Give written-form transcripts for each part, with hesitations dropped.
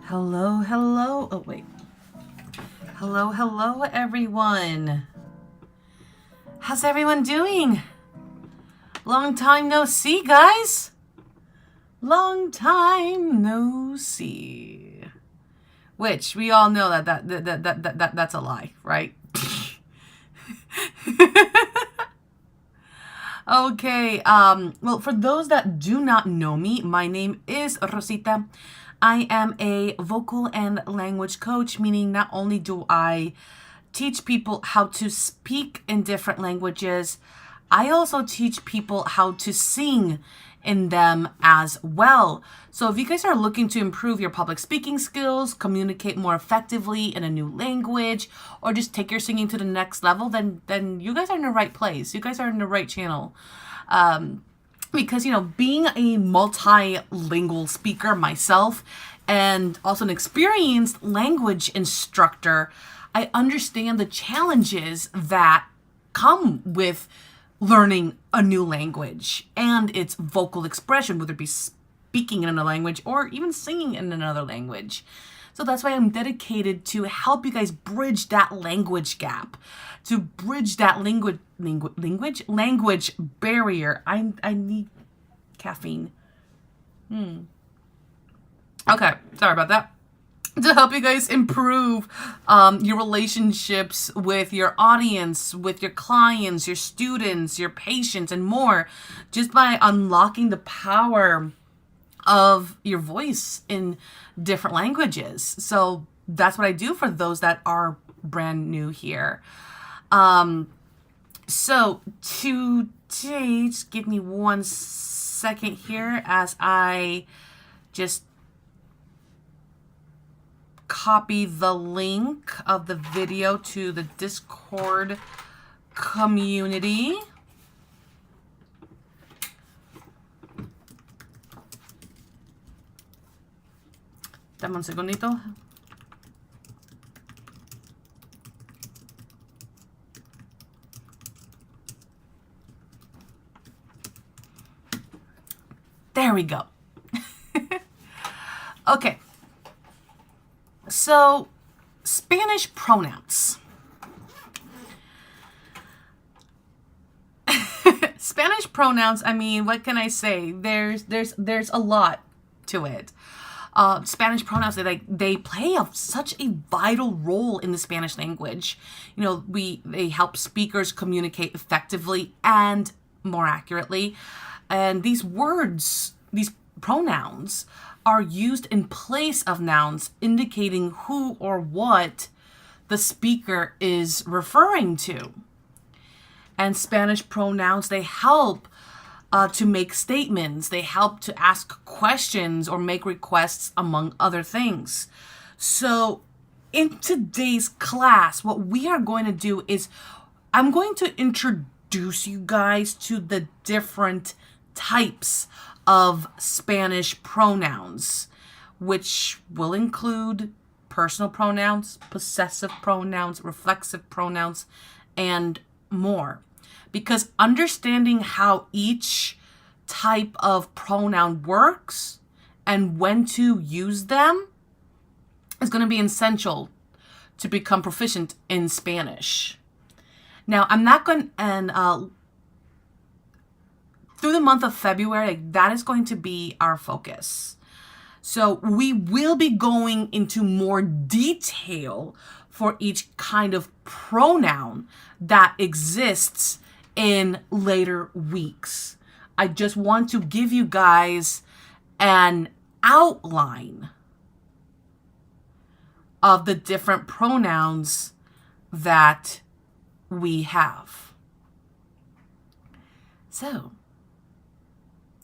Hello, hello. Oh, wait. Hello, hello, everyone. How's everyone doing? Long time no see, guys. Long time no see. Which we all know that's a lie, right? Okay. Well, for those that do not know me, my name is Rosita. I am a vocal and language coach, meaning not only do I teach people how to speak in different languages, I also teach people how to sing in them as well. So if you guys are looking to improve your public speaking skills, communicate more effectively in a new language, or just take your singing to the next level, then you guys are in the right place. You guys are in the right channel. Because, being a multilingual speaker myself and also an experienced language instructor, I understand the challenges that come with learning a new language and its vocal expression, whether it be speaking in another language or even singing in another language. So that's why I'm dedicated to help you guys bridge that language gap, to bridge that language barrier. I need caffeine. Okay, sorry about that. To help you guys improve your relationships with your audience, with your clients, your students, your patients, and more, just by unlocking the power of your voice in different languages. So that's what I do for those that are brand new here. So today, just give me 1 second here as I just copy the link of the video to the Discord community. Dame un segundito. There we go. Okay. So, Spanish pronouns. Spanish pronouns, I mean, what can I say? There's a lot to it. Spanish pronouns, they play such a vital role in the Spanish language. They help speakers communicate effectively and more accurately. And these words, these pronouns, are used in place of nouns, indicating who or what the speaker is referring to. And Spanish pronouns, they help to make statements. They help to ask questions or make requests, among other things. So in today's class, what we are going to do is I'm going to introduce you guys to the different types of Spanish pronouns, which will include personal pronouns, possessive pronouns, reflexive pronouns, and more. Because understanding how each type of pronoun works and when to use them is going to be essential to become proficient in Spanish. Now, I'm not going to, through the month of February, that is going to be our focus. So we will be going into more detail for each kind of pronoun that exists in later weeks. I just want to give you guys an outline of the different pronouns that we have. So,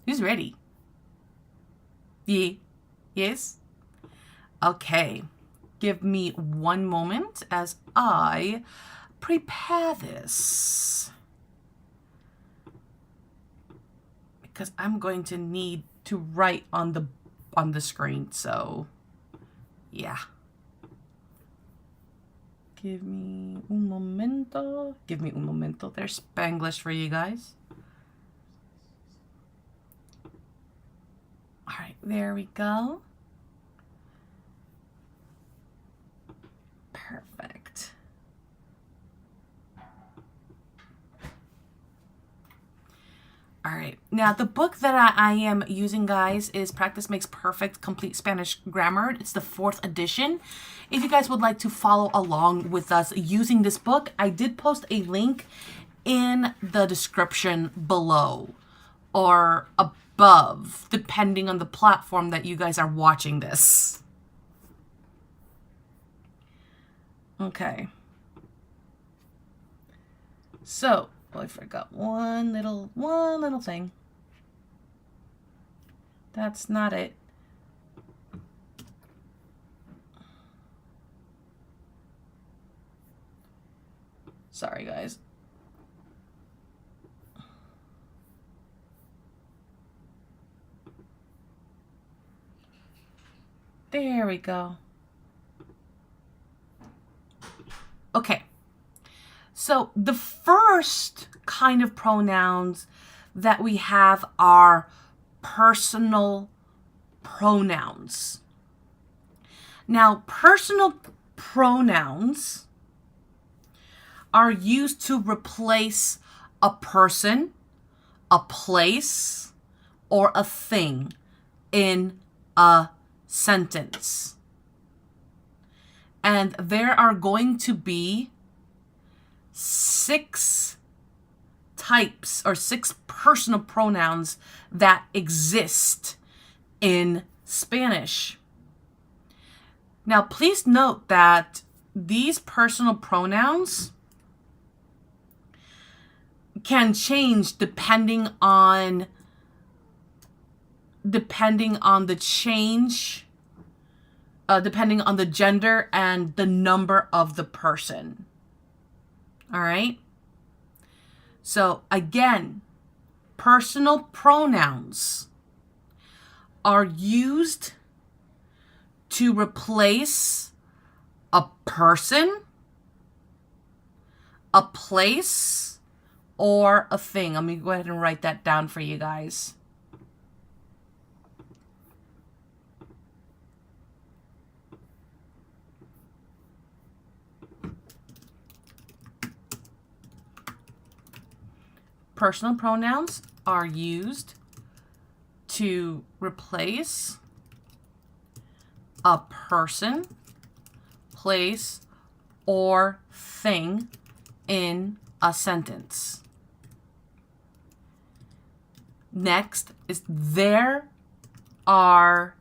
who's ready? Yes? Okay. Give me one moment as I prepare this, because I'm going to need to write on the screen. So, yeah. Give me un momento. Give me un momento. There's Spanglish for you guys. All right, there we go. Perfect. All right, now the book that I am using, guys, is Practice Makes Perfect Complete Spanish Grammar. It's the 4th edition. If you guys would like to follow along with us using this book, I did post a link in the description below or above, depending on the platform that you guys are watching this. Okay. So, I forgot one little thing. That's not it. Sorry, guys. There we go. Okay. So the first kind of pronouns that we have are personal pronouns. Now, personal pronouns are used to replace a person, a place, or a thing in a sentence. And there are going to be 6 types or 6 personal pronouns that exist in Spanish. Now, please note that these personal pronouns can change depending on the change, depending on the gender and the number of the person. All right? So again, personal pronouns are used to replace a person, a place, or a thing. Let me go ahead and write that down for you guys. Personal pronouns are used to replace a person, place, or thing in a sentence. Next is there are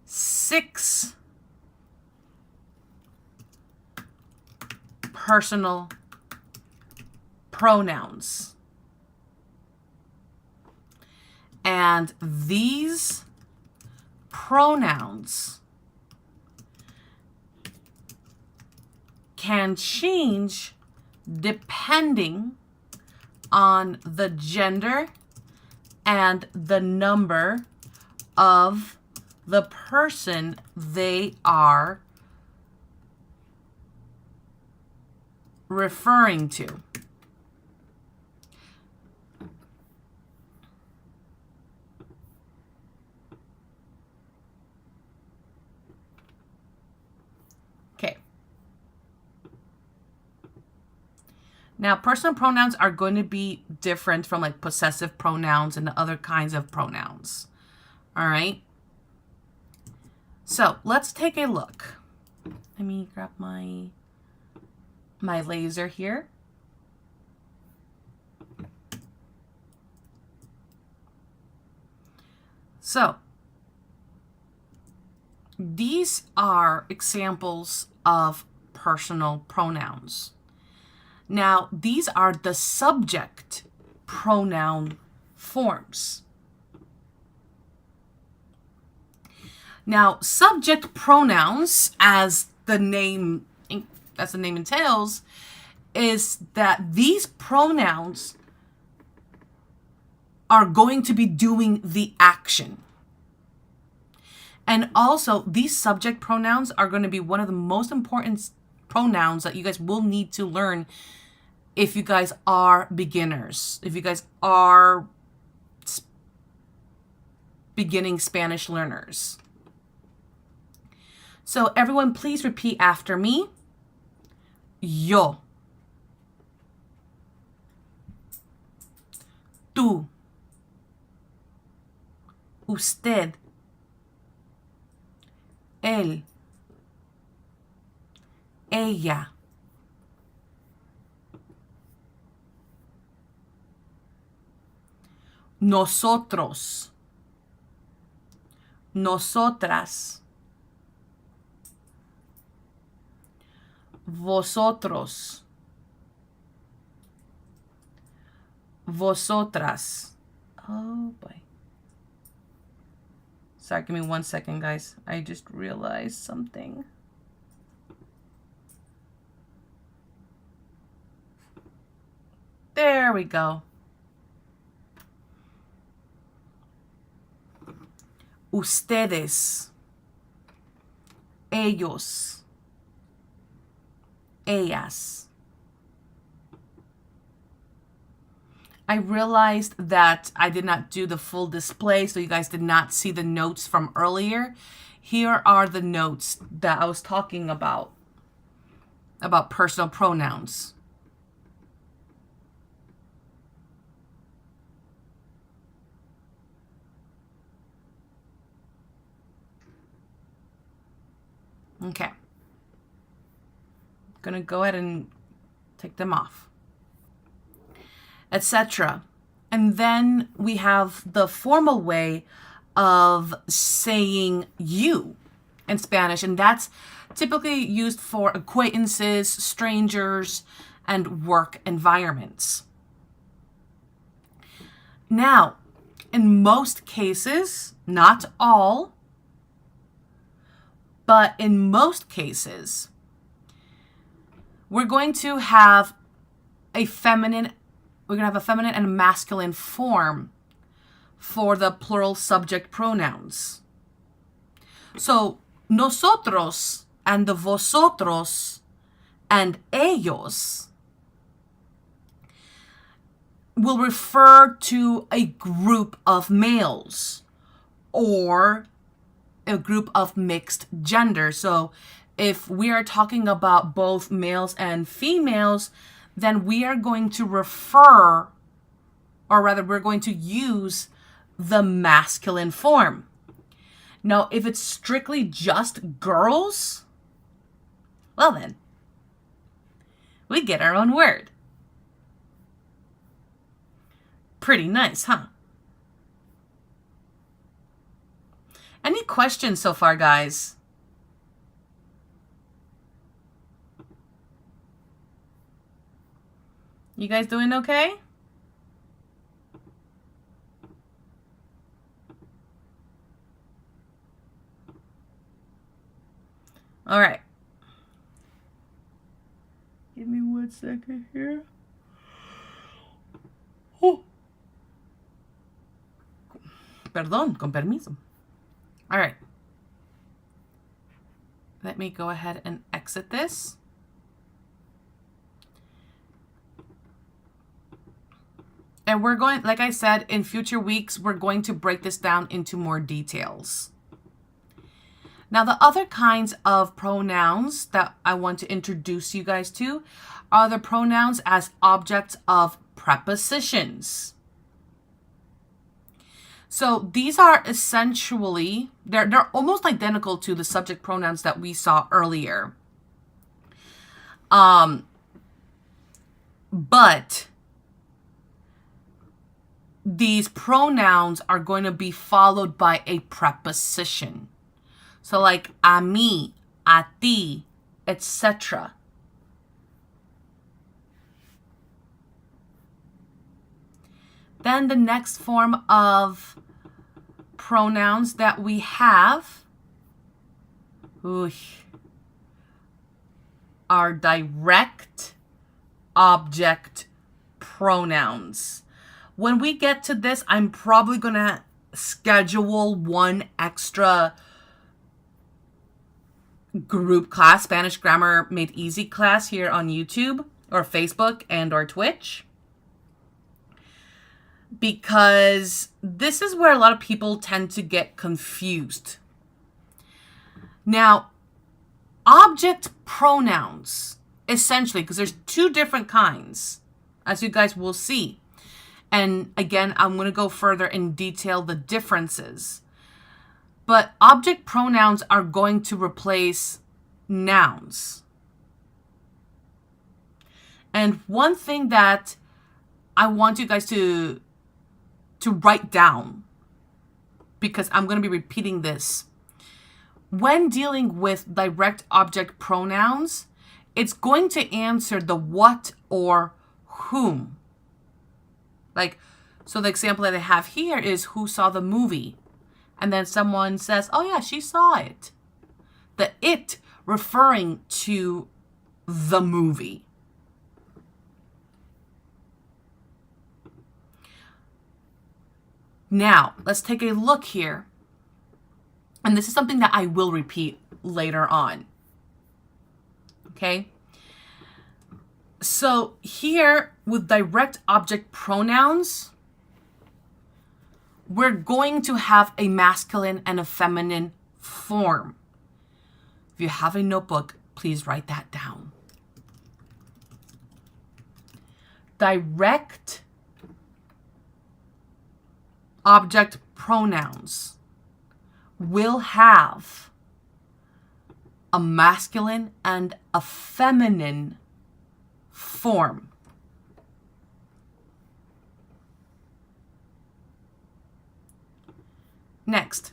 6 personal pronouns. And these pronouns can change depending on the gender and the number of the person they are referring to. Now, personal pronouns are going to be different from like possessive pronouns and the other kinds of pronouns. All right. So let's take a look. Let me grab my laser here. So, these are examples of personal pronouns. Now, these are the subject pronoun forms. Now, subject pronouns, as the name entails, is that these pronouns are going to be doing the action. And also, these subject pronouns are going to be one of the most important pronouns that you guys will need to learn if you guys are beginners, if you guys are beginning Spanish learners. So everyone, please repeat after me. Yo. Tú. Usted. Él. Ella. Nosotros. Nosotras. Vosotros. Vosotras. Oh boy. Sorry, give me 1 second, guys. I just realized something. There we go. Ustedes. Ellos. Ellas. I realized that I did not do the full display, so you guys did not see the notes from earlier. Here are the notes that I was talking about personal pronouns. Okay. I'm gonna go ahead and take them off, etc. And then we have the formal way of saying you in Spanish, and that's typically used for acquaintances, strangers, and work environments. Now, in most cases, not all, but in most cases, we're going to have a feminine and a masculine form for the plural subject pronouns. So, nosotros and the vosotros and ellos will refer to a group of males or a group of mixed gender. So if we are talking about both males and females, then we are going to refer, or rather we're going to use the masculine form. Now, if it's strictly just girls, well then, we get our own word. Pretty nice, huh? Any questions so far, guys? You guys doing okay? All right. Give me 1 second here. Oh. Perdón, con permiso. All right. Let me go ahead and exit this. And we're going, like I said, in future weeks, we're going to break this down into more details. Now, the other kinds of pronouns that I want to introduce you guys to are the pronouns as objects of prepositions. So these are essentially, they're almost identical to the subject pronouns that we saw earlier. But these pronouns are going to be followed by a preposition. So like a mí, a ti, etc. Then the next form of pronouns that we have are direct object pronouns. When we get to this, I'm probably going to schedule one extra group class, Spanish Grammar Made Easy class here on YouTube or Facebook and or Twitch. Because this is where a lot of people tend to get confused. Now, object pronouns, essentially, because there's two different kinds, as you guys will see. And again, I'm going to go further in detail the differences. But object pronouns are going to replace nouns. And one thing that I want you guys to write down, because I'm going to be repeating this. When dealing with direct object pronouns, it's going to answer the what or whom. Like, so the example that I have here is who saw the movie? And then someone says, oh yeah, she saw it. The it referring to the movie. Now, let's take a look here. And this is something that I will repeat later on. Okay? So here with direct object pronouns, we're going to have a masculine and a feminine form. If you have a notebook, please write that down. Direct object pronouns will have a masculine and a feminine form. Next.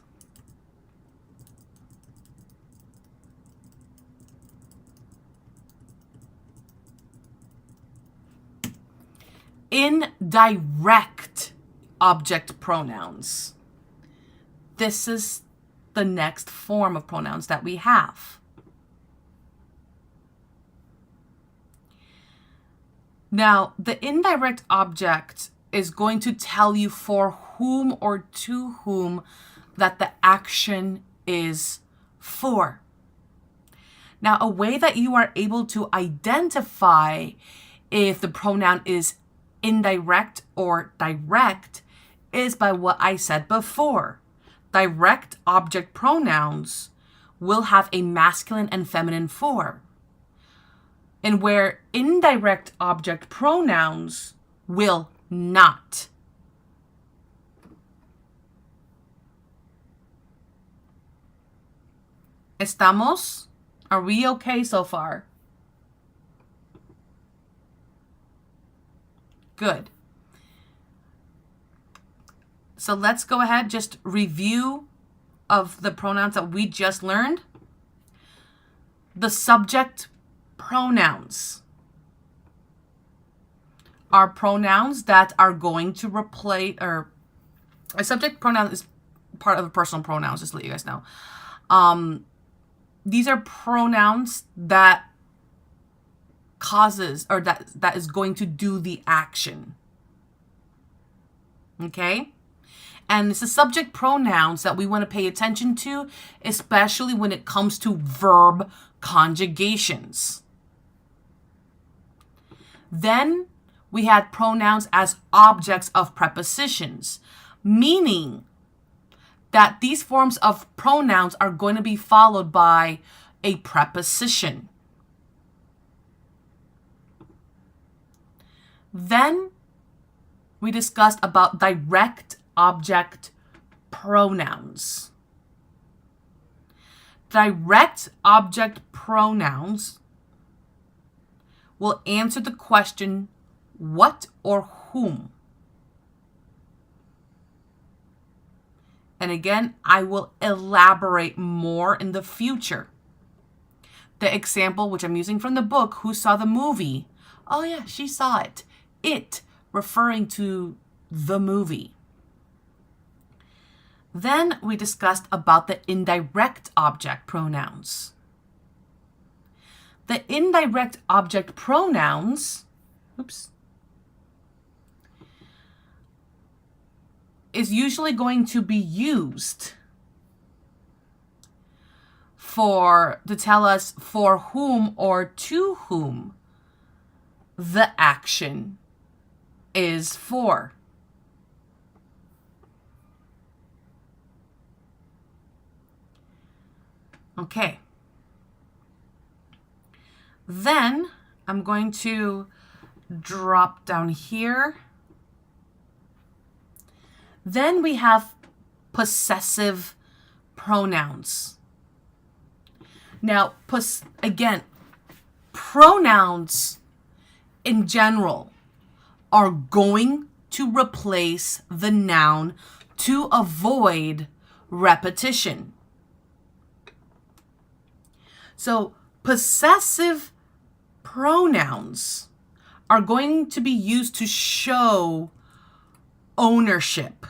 Indirect object pronouns. This is the next form of pronouns that we have. Now, the indirect object is going to tell you for whom or to whom that the action is for. Now, a way that you are able to identify if the pronoun is indirect or direct is by what I said before. Direct object pronouns will have a masculine and feminine form. And where indirect object pronouns will not. ¿Estamos? Are we okay so far? Good. So let's go ahead, just review of the pronouns that we just learned. The subject pronouns are pronouns that are going to replace, or a subject pronoun is part of a personal pronouns, just to let you guys know. These are pronouns that causes, or that is going to do the action. Okay? And it's the subject pronouns that we want to pay attention to, especially when it comes to verb conjugations. Then we had pronouns as objects of prepositions, meaning that these forms of pronouns are going to be followed by a preposition. Then we discussed about direct object pronouns. Direct object pronouns will answer the question, what or whom? And again, I will elaborate more in the future. The example, which I'm using from the book, Who Saw the Movie? Oh yeah, she saw it. It, referring to the movie. Then we discussed about the indirect object pronouns. The indirect object pronouns, is usually going to be used to tell us for whom or to whom the action is for. Okay. Then I'm going to drop down here. Then we have possessive pronouns. Now, again, pronouns in general are going to replace the noun to avoid repetition. So, possessive pronouns are going to be used to show ownership.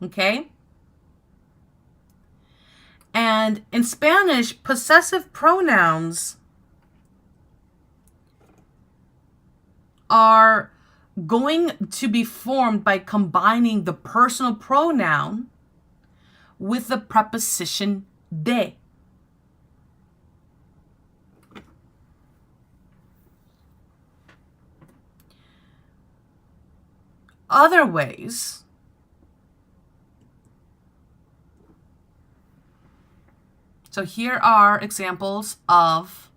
Okay? And in Spanish, possessive pronouns are going to be formed by combining the personal pronoun with the preposition de. Other ways So here are examples of,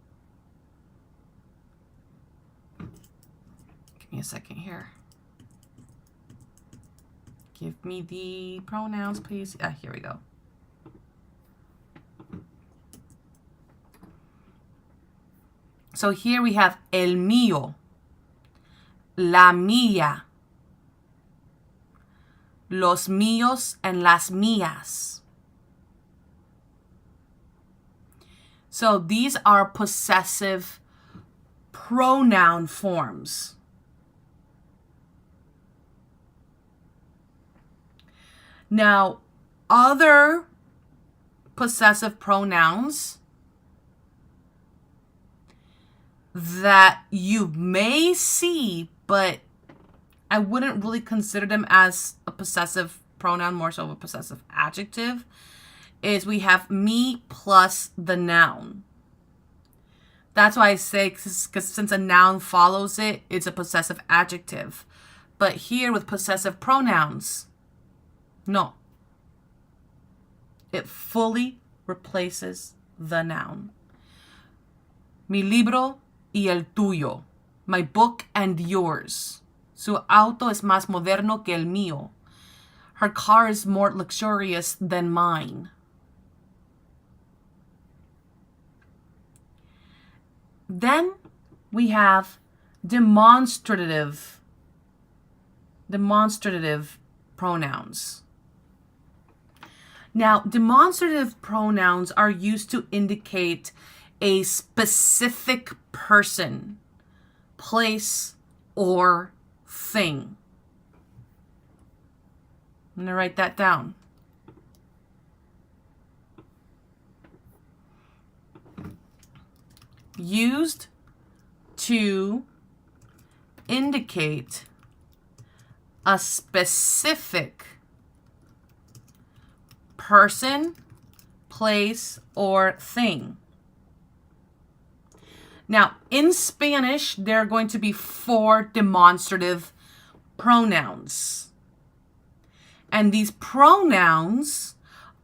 give me a second here. Give me the pronouns, please. Here we go. So here we have el mío, la mía, los míos, and las mías. So these are possessive pronoun forms. Now, other possessive pronouns that you may see, but I wouldn't really consider them as a possessive pronoun, more so of a possessive adjective, is we have me plus the noun. That's why I say, because since a noun follows it, it's a possessive adjective. But here with possessive pronouns, no. It fully replaces the noun. Mi libro y el tuyo. My book and yours. Su auto es más moderno que el mío. Her car is more luxurious than mine. Then we have demonstrative pronouns. Now, demonstrative pronouns are used to indicate a specific person, place, or thing. I'm going to write that down. Used to indicate a specific person, place, or thing. Now, in Spanish, there are going to be 4 demonstrative pronouns. And these pronouns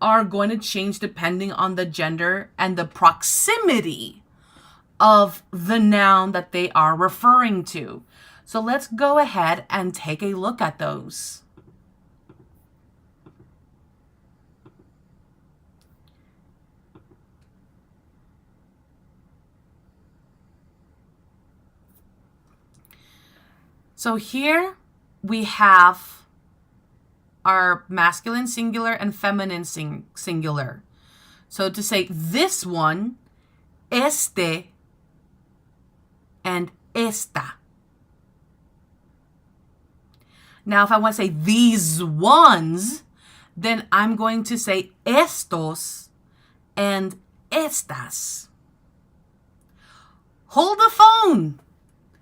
are going to change depending on the gender and the proximity of the noun that they are referring to. So let's go ahead and take a look at those. So here we have are masculine singular and feminine singular. So to say this one, este and esta. Now, if I want to say these ones, then I'm going to say estos and estas. Hold the phone,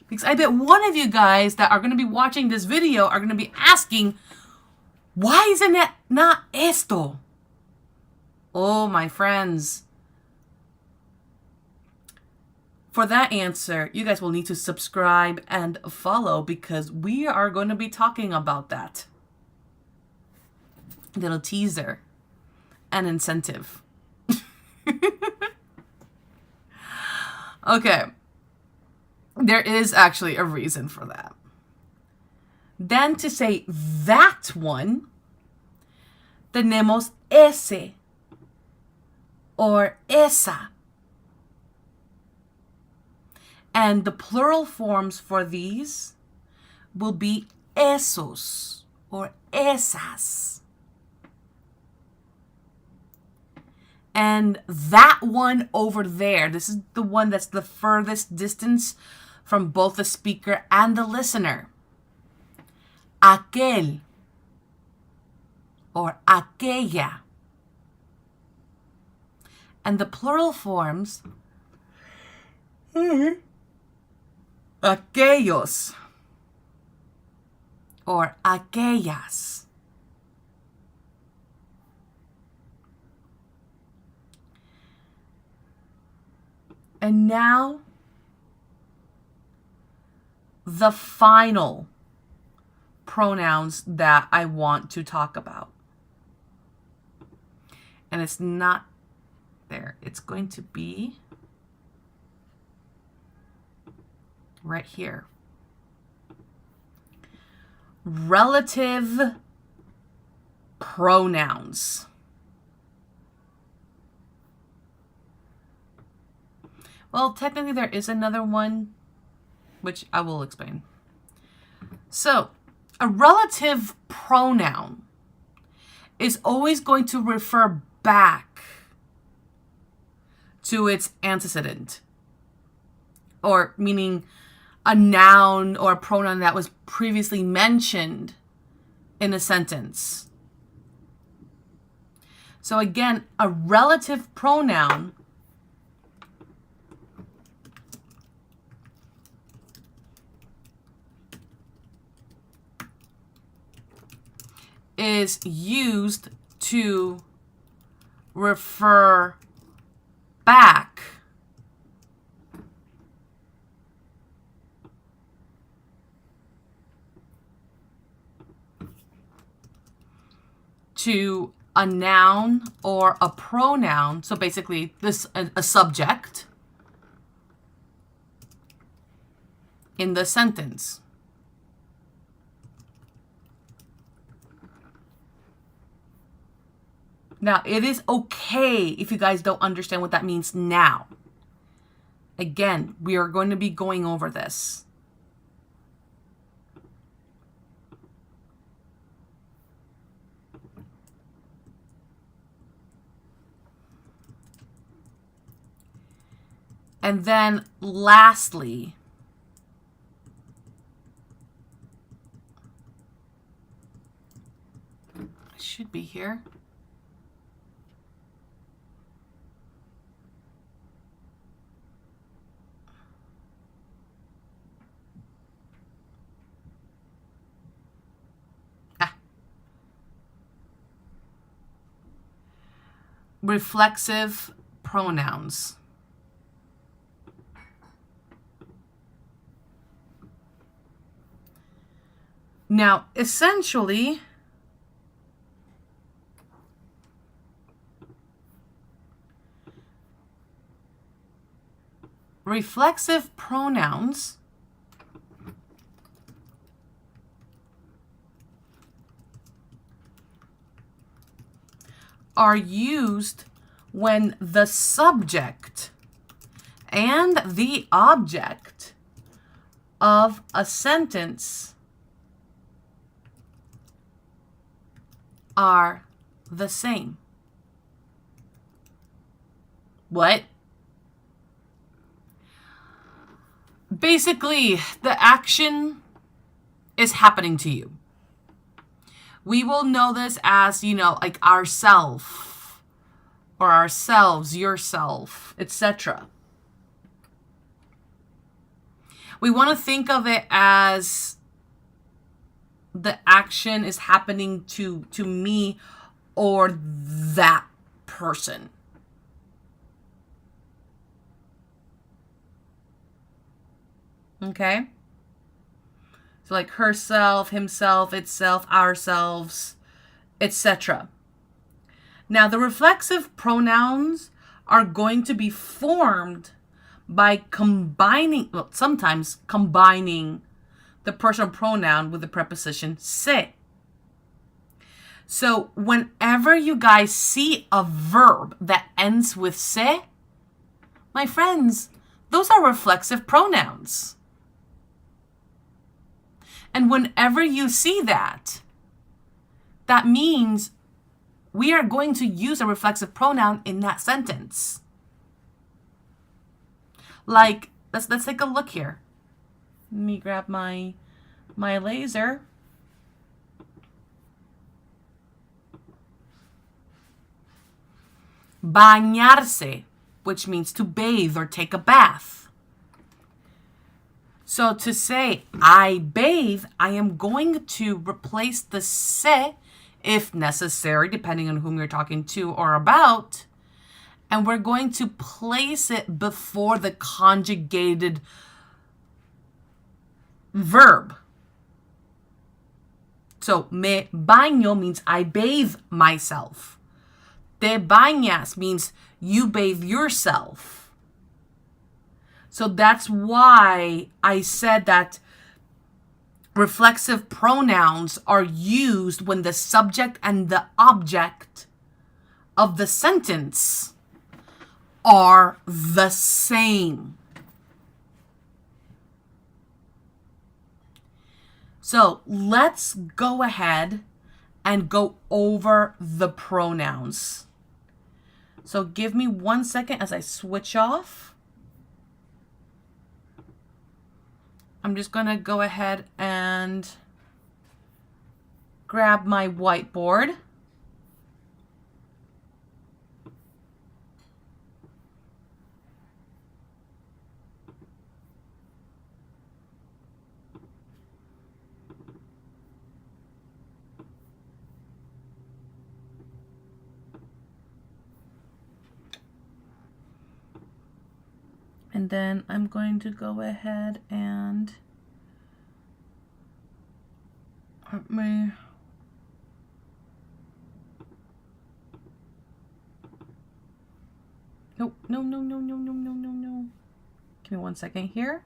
because I bet one of you guys that are going to be watching this video are going to be asking, why isn't it not esto? Oh, my friends. For that answer, you guys will need to subscribe and follow, because we are going to be talking about that. Little teaser and incentive. Okay. There is actually a reason for that. Then to say that one, tenemos ese or esa. And the plural forms for these will be esos or esas. And that one over there, this is the one that's the furthest distance from both the speaker and the listener. Aquel or aquella. And the plural forms, aquellos or aquellas. And now, the final pronouns that I want to talk about. And it's not there. It's going to be right here. Relative pronouns. Well, technically there is another one, which I will explain. So, a relative pronoun is always going to refer back to its antecedent, or meaning a noun or a pronoun that was previously mentioned in a sentence. So again, a relative pronoun is used to refer back to a noun or a pronoun. So basically this a subject in the sentence. Now, it is okay if you guys don't understand what that means now. Again, we are going to be going over this. And then lastly, it should be here. Reflexive pronouns. Now, essentially, reflexive pronouns are used when the subject and the object of a sentence are the same. What? Basically, the action is happening to you. We will know this as, like ourself or ourselves, yourself, etc. We want to think of it as the action is happening to me or that person. Okay? So like herself, himself, itself, ourselves, etc. Now, the reflexive pronouns are going to be formed by sometimes combining the personal pronoun with the preposition se. So whenever you guys see a verb that ends with se, my friends, those are reflexive pronouns. And whenever you see that, that means we are going to use a reflexive pronoun in that sentence. Like, let's take a look here. Let me grab my laser. Bañarse, which means to bathe or take a bath. So to say I bathe, I am going to replace the se, if necessary, depending on whom you're talking to or about. And we're going to place it before the conjugated verb. So me baño means I bathe myself. Te bañas means you bathe yourself. So that's why I said that reflexive pronouns are used when the subject and the object of the sentence are the same. So let's go ahead and go over the pronouns. So give me 1 second as I switch off. I'm just going to go ahead and grab my whiteboard. And then I'm going to go ahead and no. Give me 1 second here.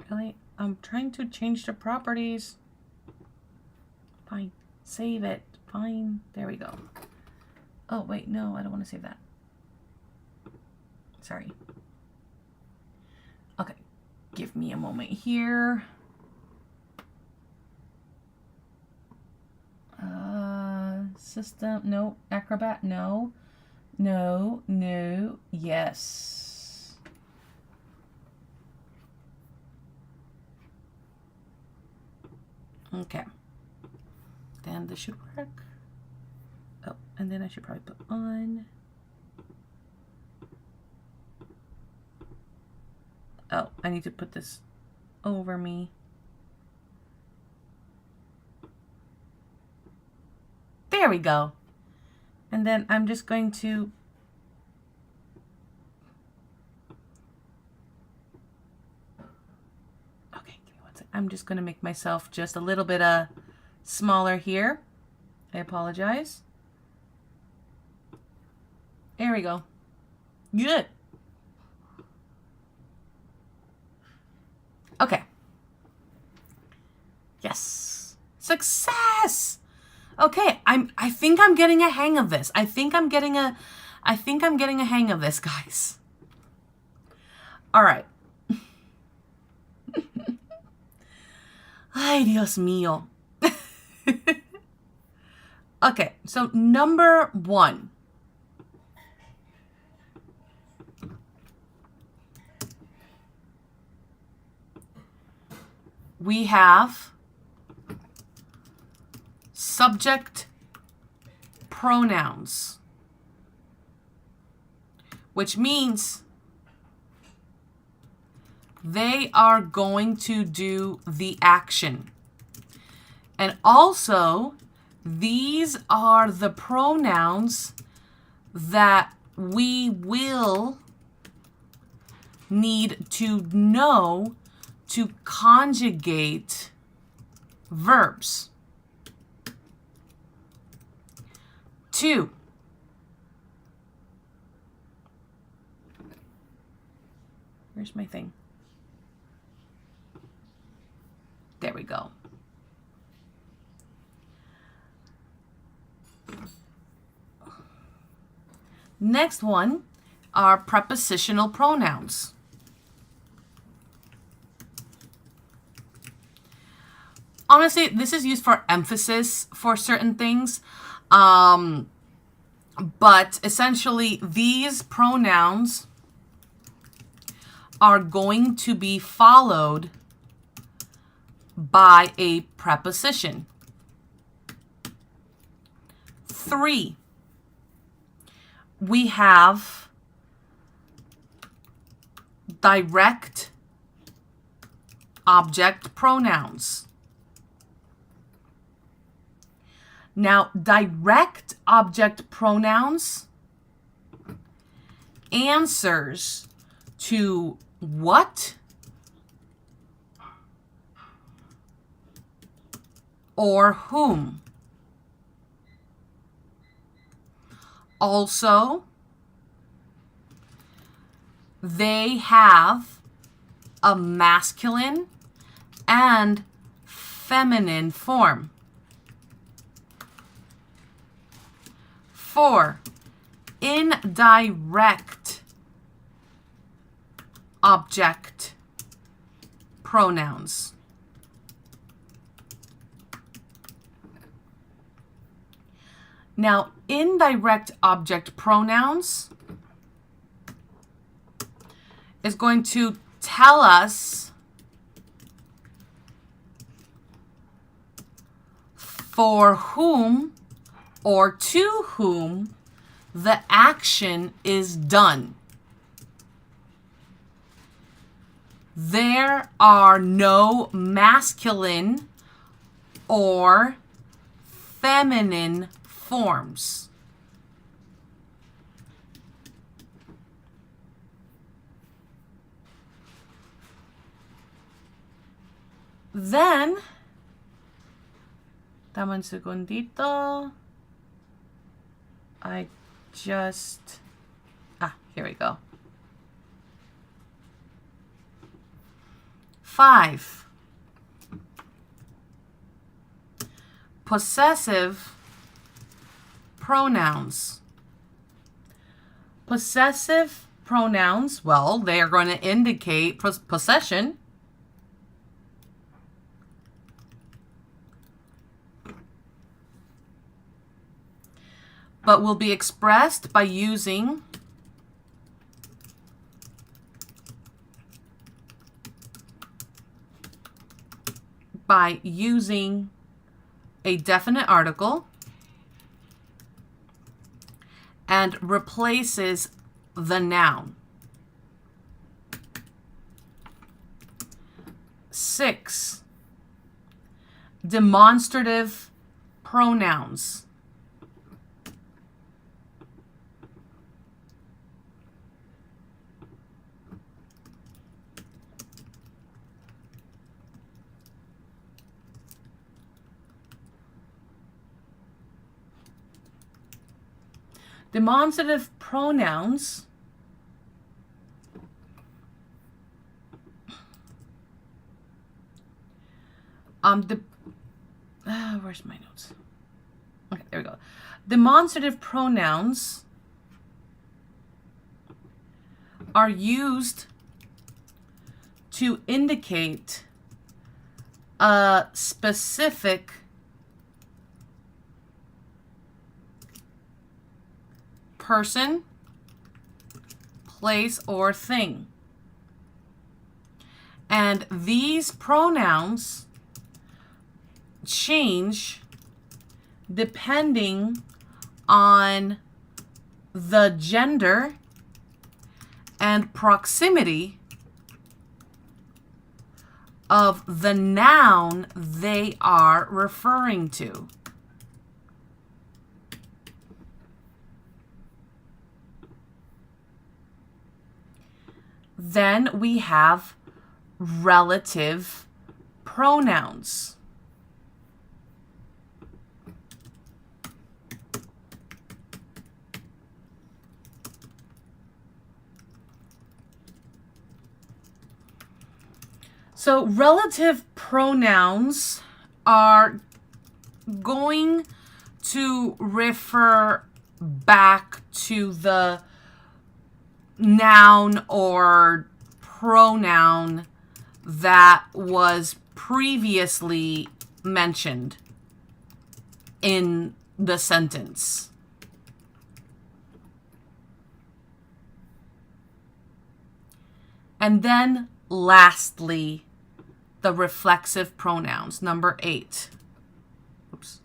Really? I'm trying to change the properties. Fine. Save it. Fine. There we go. Oh, wait, no, I don't want to save that. Sorry. Okay, give me a moment here. System, no. Acrobat, no. No, yes. Okay. Then this should work. Oh, and then I should probably put on. Oh, I need to put this over me. There we go. And then I'm just going to okay, give me 1 second. I'm just going to make myself just a little bit smaller here. I apologize. There we go. Good. Okay. Yes. Success. Okay, I think I'm getting a hang of this. I think I'm getting a hang of this, guys. All right. Ay, Dios mío. Okay, so number 1. We have subject pronouns, which means they are going to do the action. And also, these are the pronouns that we will need to know to conjugate verbs. 2. Where's my thing? There we go. Next one are prepositional pronouns. Honestly, this is used for emphasis for certain things. But essentially, these pronouns are going to be followed by a preposition. 3. We have direct object pronouns. Now, direct object pronouns answers to what or whom. Also, they have a masculine and feminine form. 4. Indirect object pronouns. Now, indirect object pronouns is going to tell us for whom or to whom the action is done. There are no masculine or feminine forms. Then, dame un segundito. Here we go. 5. Possessive pronouns. Possessive pronouns, well, they are going to indicate possession. But will be expressed by using a definite article and replaces the noun. 6. Demonstrative pronouns. Demonstrative pronouns where's my notes? Okay, there we go. Demonstrative pronouns are used to indicate a specific person, place, or thing. And these pronouns change depending on the gender and proximity of the noun they are referring to. Then we have relative pronouns. So relative pronouns are going to refer back to the noun or pronoun that was previously mentioned in the sentence. And then lastly, the reflexive pronouns, number 8. Oops.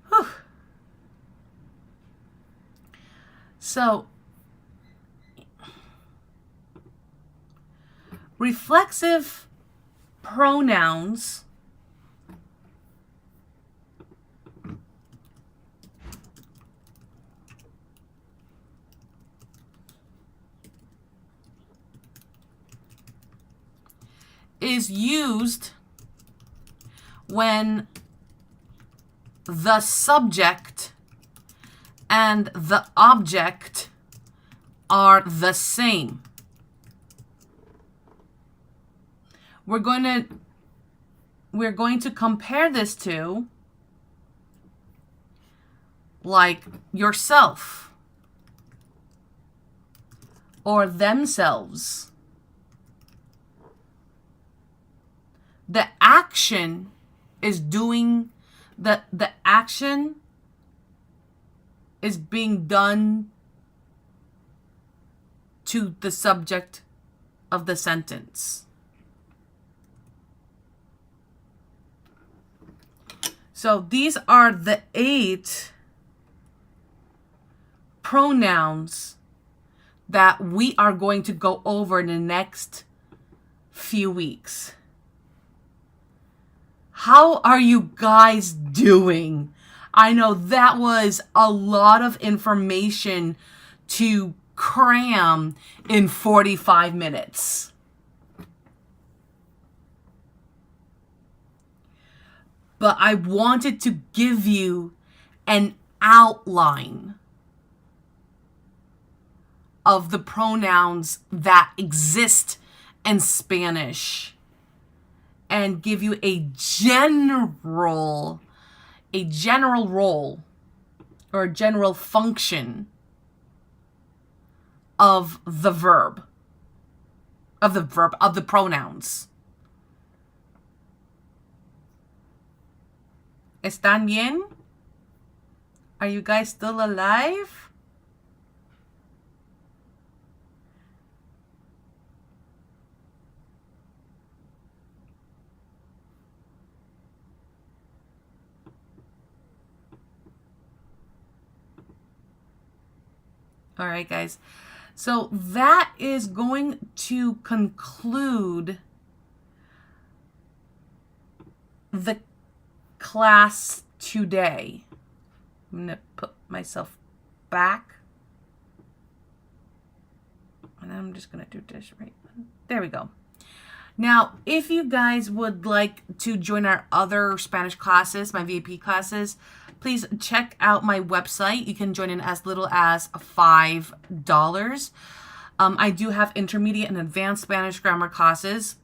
Whew. So, reflexive pronouns is used when the subject and the object are the same. We're going to compare this to like yourself or themselves. The action is doing the action is being done to the subject of the sentence. So these are the 8 pronouns that we are going to go over in the next few weeks. How are you guys doing? I know that was a lot of information to cram in 45 minutes. But I wanted to give you an outline of the pronouns that exist in Spanish and give you a general role or a general function of the pronouns. ¿Están bien? Are you guys still alive? All right, guys. So that is going to conclude the class today. I'm going to put myself back. And I'm just going to do this right. There we go. Now, if you guys would like to join our other Spanish classes, my VIP classes, please check out my website. You can join in as little as $5. I do have intermediate and advanced Spanish grammar classes.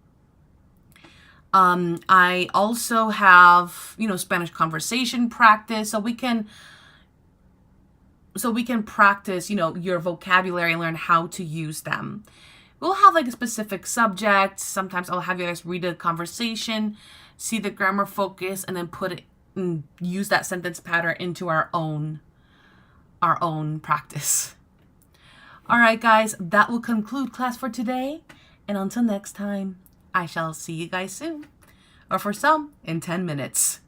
I also have, Spanish conversation practice, so we can so we can practice, your vocabulary and learn how to use them. We'll have like a specific subject. Sometimes I'll have you guys read a conversation, see the grammar focus, and then put it and use that sentence pattern into our own practice. All right, guys, that will conclude class for today. And until next time, I shall see you guys soon. Or for some, in 10 minutes.